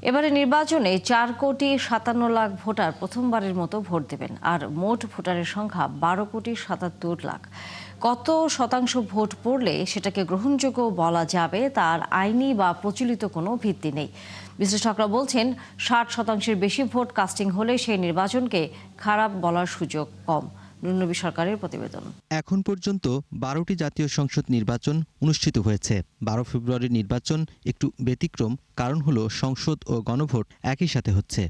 এবারে নির্বাচনে 4,57,00,000 ভোটার প্রথমবারের মতো ভোট দেবেন, আর মোট ভোটারের সংখ্যা 12,77,00,000। কত শতাংশ ভোট পড়লে সেটাকে গ্রহণযোগ্য বলা যাবে তার আইনি বা প্রচলিত কোনো ভিত্তি নেই। বিশ্লেষকরা বলছেন 60% বেশি ভোট কাস্টিং হলে সেই নির্বাচনকে খারাপ বলার সুযোগ কম। নুরনবী সরকারের প্রতিবেদন। এখন পর্যন্ত 12টি জাতীয় সংসদ নির্বাচন অনুষ্ঠিত হয়েছে। 12 ফেব্রুয়ারির নির্বাচন একটু ব্যতিক্রম, কারণ হলো সংসদ ও গণভোট একই সাথে হচ্ছে।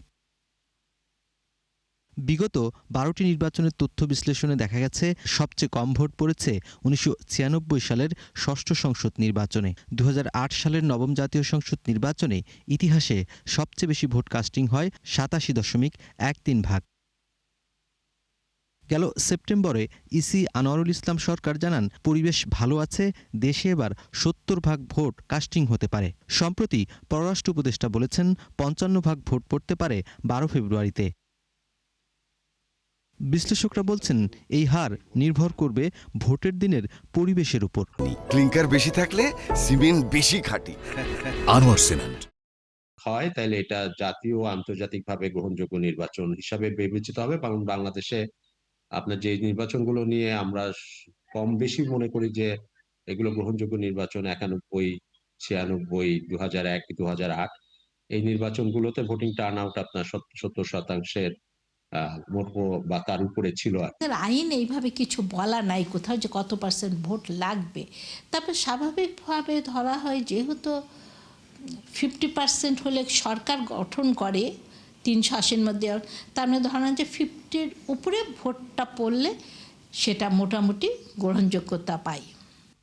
বিগত 12টি নির্বাচনের তথ্য বিশ্লেষণে দেখা গেছে সবচেয়ে কম ভোট পড়েছে 1996 সালের ষষ্ঠ সংসদ নির্বাচনে। 2008 সালের নবম জাতীয় সংসদ নির্বাচনে ইতিহাসে সবচেয়ে বেশি ভোট কাস্টিং হয় 87.13%। গেল সেপ্টেম্বরে ইসি আনোয়ারুল ইসলাম সরকার জানান, পরিবেশ ভালো আছে, দেশে এবার 70% ভোট কাস্টিং হতে পারে। সম্প্রতি পররাষ্ট্র উপদেষ্টা বলেছেন 55% ভোট পড়তে পারে 12 ফেব্রুয়ারিতে। বিশ্লেষকরা বলছেন এই হার নির্ভর করবে ভোটের দিনের পরিবেশের উপর। ক্লিংকার বেশি থাকলে সিমেন্ট বেশি খাঁটি। আনোয়ার সিমেন্ট হয় তাহলে এটা জাতীয় ও আন্তর্জাতিকভাবে গ্রহণযোগ্য নির্বাচন হিসাবে বিবেচিত হবে। কারণ বাংলাদেশে আপনার যে নির্বাচনগুলো নিয়ে আমরা কম বেশি মনে করি যে এগুলো গ্রহণযোগ্য নির্বাচন, 91, 96, 2001, 2008, এই নির্বাচনগুলোতে ভোটিং টার্ন আউট আপনার 70% মোট বা তার উপরে ছিল। আইন এইভাবে কিছু বলা নাই কোথাও যে কত পার্সেন্ট ভোট লাগবে। তারপর স্বাভাবিকভাবে ধরা হয় যেহেতু 50% হলে সরকার গঠন করে 380-র মধ্যে, তার মানে ধরেন যে 50-র উপরে ভোটটা পড়লে সেটা মোটামুটি গ্রহণযোগ্যতা পায়।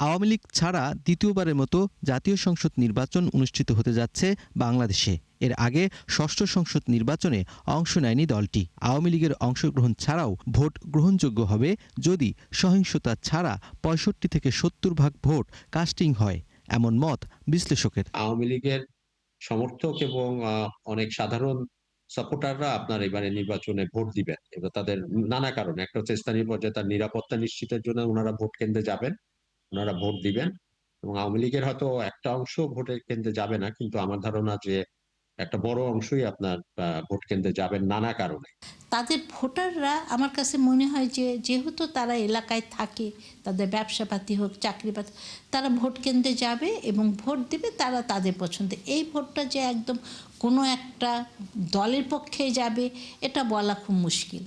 আওয়ামী লীগ ছাড়া দ্বিতীয়বারের মতো জাতীয় সংসদ নির্বাচন অনুষ্ঠিত হতে যাচ্ছে বাংলাদেশে। এর আগে ষষ্ঠ সংসদ নির্বাচনে অংশ নেয়নি দলটি। আওয়ামী লীগের অংশগ্রহণ ছাড়াও ভোট গ্রহণযোগ্য হবে যদি সহিংসতা ছাড়া 65 থেকে 70% ভোট কাস্টিং হয়, এমন মত বিশ্লেষকের। আওয়ামী লীগের সমর্থক এবং অনেক সাধারণ সাপোর্টাররা আপনার এবারে নির্বাচনে ভোট দিবেন। এবার তাদের নানা কারণে, একটা হচ্ছে স্থানীয় পর্যায়ে তার নিরাপত্তা নিশ্চিতের জন্য ওনারা ভোট কেন্দ্রে যাবেন, ওনারা ভোট দিবেন। এবং আওয়ামী লীগের হয়তো একটা অংশ ভোটের কেন্দ্রে যাবে না, কিন্তু আমার ধারণা যে একটা বড় অংশই আপনার ভোট কেন্দ্রে যাবেন নানা কারণে। তাদের ভোটাররা আমার কাছে মনে হয় যে যেহেতু তারা এলাকায় থাকে, তাদের ব্যবসাপাতি হোক, চাকরিপাতি, তারা ভোট কেন্দ্রে যাবে এবং ভোট দেবে তারা তাদের পছন্দ। এই ভোটটা যে একদম কোনো একটা দলের পক্ষে যাবে এটা বলা খুব মুশকিল।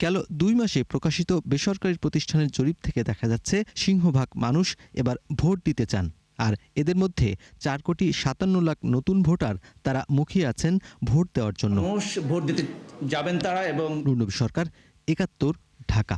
গেল 2 মাসে প্রকাশিত বেসরকারি প্রতিষ্ঠানের জরিপ থেকে দেখা যাচ্ছে সিংহভাগ মানুষ এবার ভোট দিতে চান। আর এদের মধ্যে 4,57,00,000 নতুন ভোটার, তারা মুখিয়ে আছেন ভোট দেওয়ার জন্য। ভোট দিতে যাবেন তারা। এবং নুরনবী সরকার, 71, ঢাকা।